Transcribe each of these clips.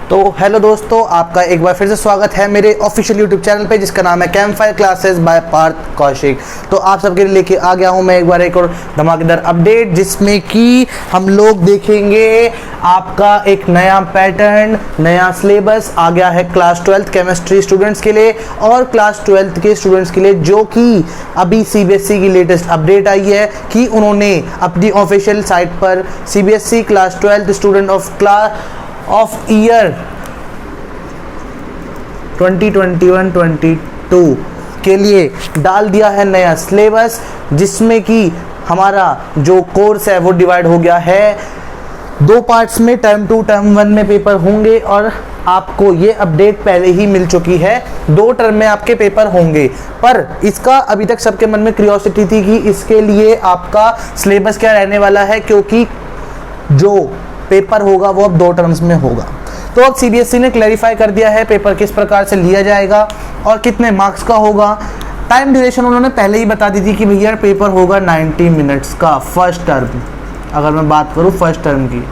तो हेलो दोस्तों, आपका एक बार फिर से स्वागत है मेरे ऑफिशियल यूट्यूब चैनल पे जिसका नाम है campfire classes by Parth Kaushik. तो आप सबके लिए लेके आ गया हूँ मैं एक बार एक और धमाकेदार अपडेट, जिसमें कि हम लोग देखेंगे आपका एक नया पैटर्न, नया सिलेबस आ गया है क्लास 12 केमिस्ट्री स्टूडेंट्स के लिए और क्लास 12 के स्टूडेंट्स के लिए, जो कि अभी सीबीएसई की लेटेस्ट अपडेट आई है कि उन्होंने अपनी ऑफिशियल साइट पर CBSE class 12 student of year 2021-22 के लिए डाल दिया है नया सिलेबस, जिसमें कि हमारा जो कोर्स है वो डिवाइड हो गया है दो पार्ट्स में। टर्म 2 टर्म 1 में पेपर होंगे और आपको ये अपडेट पहले ही मिल चुकी है, 2 टर्म में आपके पेपर होंगे। पर इसका अभी तक सबके मन में क्यूरियोसिटी थी कि इसके लिए आपका सिलेबस क्या रहने वाला है, क्योंकि जो पेपर होगा वो अब 2 टर्म्स में होगा। तो अब सीबीएसई ने क्लैरिफाई कर दिया है पेपर किस प्रकार से लिया जाएगा और कितने मार्क्स का होगा। टाइम ड्यूरेशन उन्होंने पहले ही बता दी थी कि भैया पेपर होगा 90 मिनट्स का फर्स्ट टर्म। अगर मैं बात करूं फर्स्ट टर्म की,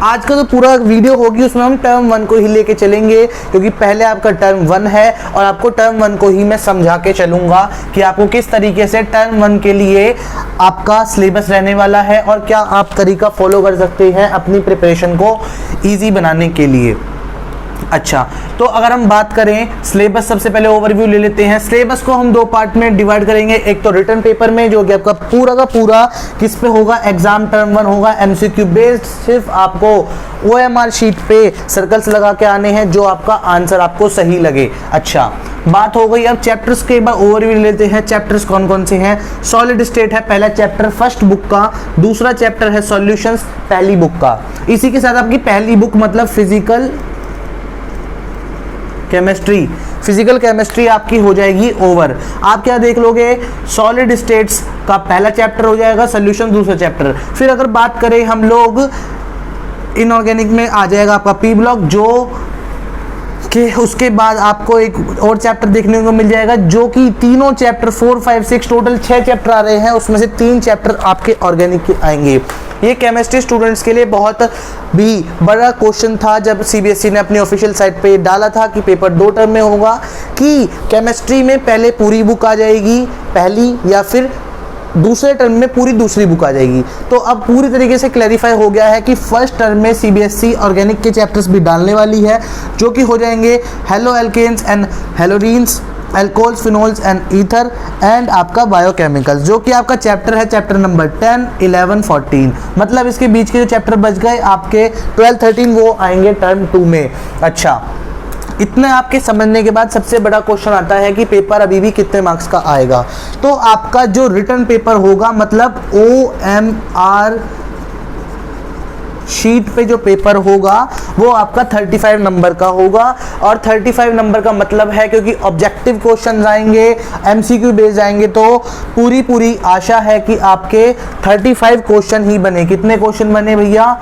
आज का तो पूरा वीडियो होगी उसमें हम टर्म 1 को ही लेके चलेंगे, क्योंकि पहले आपका टर्म 1 है और आपको टर्म 1 को ही मैं समझा के चलूंगा कि आपको किस तरीके से टर्म 1 के लिए आपका सिलेबस रहने वाला है और क्या आप तरीका फॉलो कर सकते हैं अपनी प्रिपरेशन को ईजी बनाने के लिए। अच्छा, तो अगर हम बात करें सिलेबस, सबसे पहले ओवरव्यू ले लेते हैं। सिलेबस को हम 2 पार्ट में डिवाइड करेंगे, एक तो रिटन पेपर में जो कि आपका पूरा का पूरा किस पे होगा, एग्जाम टर्म 1 होगा एमसीक्यू बेस्ड, सिर्फ आपको ओएमआर शीट पे सर्कल्स लगा के आने हैं जो आपका आंसर आपको सही लगे। अच्छा, बात हो गई अब चैप्टर्स के, एक बार ओवरव्यू लेते हैं। चैप्टर्स कौन कौन से हैं? सॉलिड स्टेट है पहला चैप्टर फर्स्ट बुक का, दूसरा चैप्टर है सॉल्यूशंस पहली बुक का। इसी के साथ आपकी पहली बुक मतलब फिजिकल केमिस्ट्री आपकी हो जाएगी ओवर। आप क्या देख लोगे, सॉलिड स्टेट्स का पहला चैप्टर हो जाएगा, सॉल्यूशन दूसरा चैप्टर। फिर अगर बात करें हम लोग इनऑर्गेनिक में आ जाएगा आपका पी ब्लॉक, जो कि उसके बाद आपको एक और चैप्टर देखने को मिल जाएगा, जो कि तीनों चैप्टर 4, 5, 6 टोटल 6 चैप्टर आ रहे हैं, उसमें से 3 चैप्टर आपके ऑर्गेनिक के आएंगे। ये केमिस्ट्री स्टूडेंट्स के लिए बहुत भी बड़ा क्वेश्चन था जब सीबीएसई ने अपनी ऑफिशियल साइट पे डाला था कि पेपर 2 टर्म में होगा, कि केमिस्ट्री में पहले पूरी बुक आ जाएगी पहली या फिर दूसरे टर्म में पूरी दूसरी बुक आ जाएगी। तो अब पूरी तरीके से क्लैरिफाई हो गया है कि फर्स्ट टर्म में सीबीएसई ऑर्गेनिक के चैप्टर्स भी डालने वाली है, जो कि हो जाएंगे haloalkanes and haloarenes, alcohols, phenols and ether एंड आपका बायोकेमिकल्स, जो कि आपका चैप्टर है चैप्टर नंबर 10, 11, 14। मतलब इसके बीच के जो चैप्टर बच गए आपके 12, 13 वो आएंगे टर्म 2 में। अच्छा, इतने आपके समझने के बाद सबसे बड़ा क्वेश्चन आता है कि पेपर अभी भी कितने मार्क्स का आएगा। तो आपका जो रिटन पेपर होगा मतलब ओएमआर शीट पे जो पेपर होगा वो आपका 35 नंबर का होगा। और 35 नंबर का मतलब है क्योंकि ऑब्जेक्टिव क्वेश्चन आएंगे, एमसीक्यू बेस्ड आएंगे, तो पूरी आशा है कि आपके 35 क्वेश्चन ही बने। कितने क्वेश्चन बने भैया?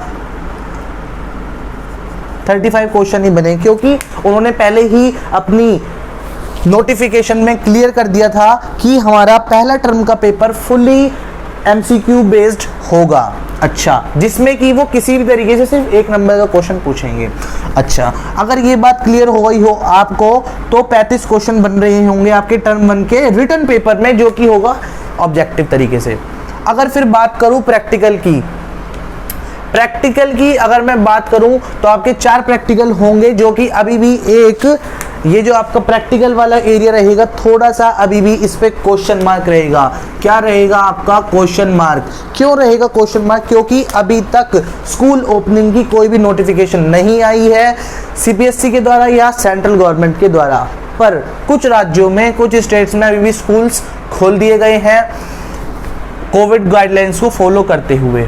35 क्वेश्चन ही बने, क्योंकि उन्होंने पहले ही अपनी नोटिफिकेशन में क्लियर कर दिया था कि हमारा पहला टर्म का पेपर फुली एमसीक्यू बेस्ड होगा। अच्छा, जिसमें कि वो किसी भी तरीके से सिर्फ 1 नंबर का क्वेश्चन पूछेंगे। अच्छा, अगर ये बात क्लियर हो गई हो आपको, तो 35 क्वेश्चन बन रहे होंगे आपके टर्म 1 के रिटन पेपर में, जो कि होगा ऑब्जेक्टिव तरीके से। अगर फिर बात करूं प्रैक्टिकल की अगर मैं बात करूं तो आपके 4 प्रैक्टिकल होंगे, जो कि अभी भी एक ये जो आपका प्रैक्टिकल वाला एरिया रहेगा थोड़ा सा अभी भी इस पे क्वेश्चन मार्क रहेगा। क्या रहेगा आपका? Question mark. क्यों रहेगा क्वेश्चन मार्क? क्योंकि अभी तक स्कूल ओपनिंग की कोई भी नोटिफिकेशन नहीं आई है सीबीएसई के द्वारा या सेंट्रल गवर्नमेंट के द्वारा। पर कुछ राज्यों में, कुछ स्टेट्स में अभी भी स्कूल्स खोल दिए गए हैं कोविड गाइडलाइंस को फॉलो करते हुए।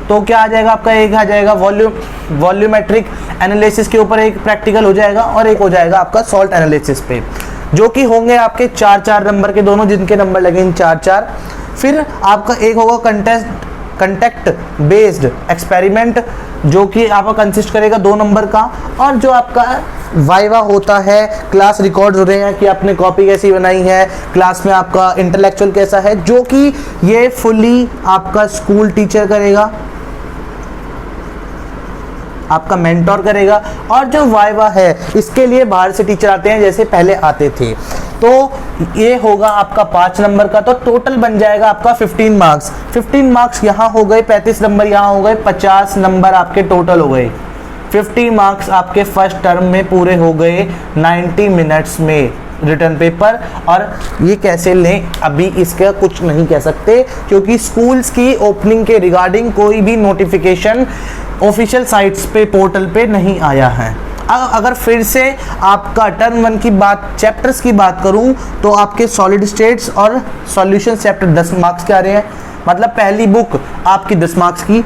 तो क्या आ जाएगा आपका? एक आ जाएगा वॉल्यूमेट्रिक एनालिसिस के ऊपर एक प्रैक्टिकल हो जाएगा और एक हो जाएगा आपका सॉल्ट एनालिसिस पे, जो कि होंगे आपके 4-4 नंबर के दोनों, जिनके नंबर लगेंगे 4-4। फिर आपका एक होगा कंटेक्ट बेस्ड एक्सपेरिमेंट, जो कि आपका कंसिस्ट करेगा 2 नंबर का। और जो आपका वाइवा होता है, क्लास रिकॉर्ड्स हो रहे हैं कि आपने कॉपी कैसी बनाई है, क्लास में आपका इंटेलेक्चुअल कैसा है, जो कि ये फुली आपका स्कूल टीचर करेगा। आपका मेंटोर करेगा। और जो वाइवा है इसके लिए बाहर से टीचर आते हैं जैसे पहले आते थे। तो ये होगा आपका 5 नंबर का, तो टोटल बन जाएगा आपका 15 मार्क्स। 15 मार्क्स यहाँ हो गए, 35 नंबर यहाँ हो गए, 50 नंबर आपके टोटल हो गए। 50 मार्क्स आपके फर्स्ट टर्म में पूरे हो गए 90 मिनट्स में रिटर्न पेपर। और ये कैसे लें अभी इसका कुछ नहीं कह सकते, क्योंकि स्कूल्स की ओपनिंग के रिगार्डिंग कोई भी नोटिफिकेशन ऑफिशियल साइट्स पे पोर्टल पे नहीं आया है। अगर फिर से आपका टर्म 1 की बात, चैप्टर्स की बात करूं तो आपके सॉलिड स्टेट्स और सॉल्यूशन चैप्टर 10 मार्क्स के आ रहे हैं, मतलब पहली बुक आपकी 10 मार्क्स की।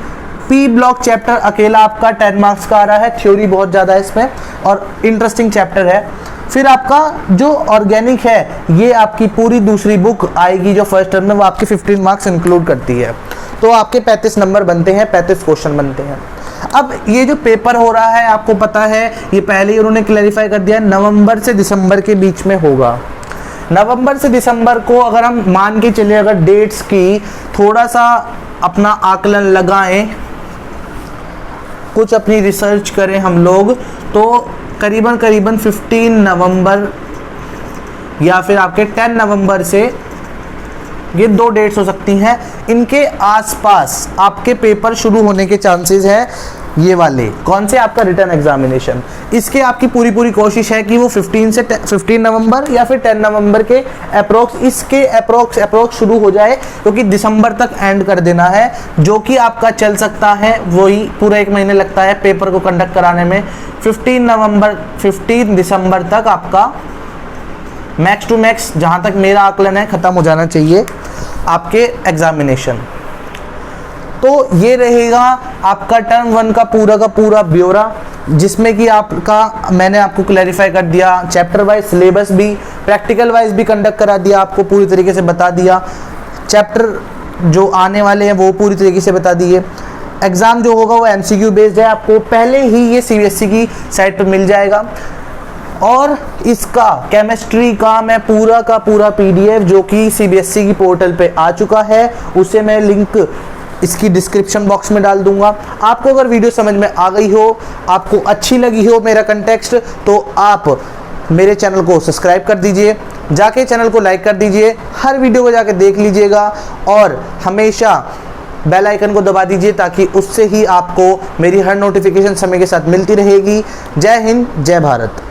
पी ब्लॉक चैप्टर अकेला आपका 10 मार्क्स का आ रहा है, थ्योरी बहुत ज़्यादा है इसमें और इंटरेस्टिंग चैप्टर है। फिर आपका जो ऑर्गेनिक है ये आपकी पूरी दूसरी बुक आएगी जो फर्स्ट टर्म में, वो आपके 15 मार्क्स इंक्लूड करती है। तो आपके 35 नंबर बनते हैं, 35 क्वेश्चन बनते हैं। अब ये जो पेपर हो रहा है आपको पता है, ये पहले ही उन्होंने क्लैरिफाई कर दिया, नवंबर से दिसंबर के बीच में होगा। नवंबर से दिसंबर को अगर हम मान के चले, अगर डेट्स की थोड़ा सा अपना आकलन लगाएं, कुछ अपनी रिसर्च करें हम लोग, तो करीबन 15 नवंबर या फिर आपके 10 नवंबर से, ये 2 डेट्स हो सकती हैं, इनके आसपास आपके पेपर शुरू होने के चांसेस हैं। ये वाले कौन से, आपका रिटर्न एग्जामिनेशन, इसके आपकी पूरी कोशिश है कि वो 15 नवंबर या फिर 10 नवंबर के अप्रोक्स, इसके अप्रोक्स शुरू हो जाए, क्योंकि दिसंबर तक एंड कर देना है, जो कि आपका चल सकता है, वही पूरा 1 महीने लगता है पेपर को कंडक्ट कराने में। 15 दिसंबर तक आपका मैक्स टू मैक्स, जहाँ तक मेरा आकलन है, ख़त्म हो जाना चाहिए आपके एग्जामिनेशन। तो ये रहेगा आपका टर्म 1 का पूरा ब्यौरा, जिसमें कि आपका मैंने आपको क्लैरिफाई कर दिया, चैप्टर वाइज सिलेबस भी, प्रैक्टिकल वाइज भी कंडक्ट करा दिया, आपको पूरी तरीके से बता दिया, चैप्टर जो आने वाले हैं वो पूरी तरीके से बता दिए। एग्ज़ाम जो होगा वो MCQ बेस्ड है, आपको पहले ही ये CBSE की साइट पर मिल जाएगा। और इसका केमिस्ट्री का मैं पूरा का पूरा PDF जो कि CBSE की पोर्टल पे आ चुका है, उसे मैं लिंक इसकी डिस्क्रिप्शन बॉक्स में डाल दूंगा। आपको अगर वीडियो समझ में आ गई हो, आपको अच्छी लगी हो मेरा कंटेक्स्ट, तो आप मेरे चैनल को सब्सक्राइब कर दीजिए, जाके चैनल को लाइक कर दीजिए, हर वीडियो को जाके देख लीजिएगा और हमेशा बेल आइकन को दबा दीजिए, ताकि उससे ही आपको मेरी हर नोटिफिकेशन समय के साथ मिलती रहेगी। जय हिंद, जय भारत।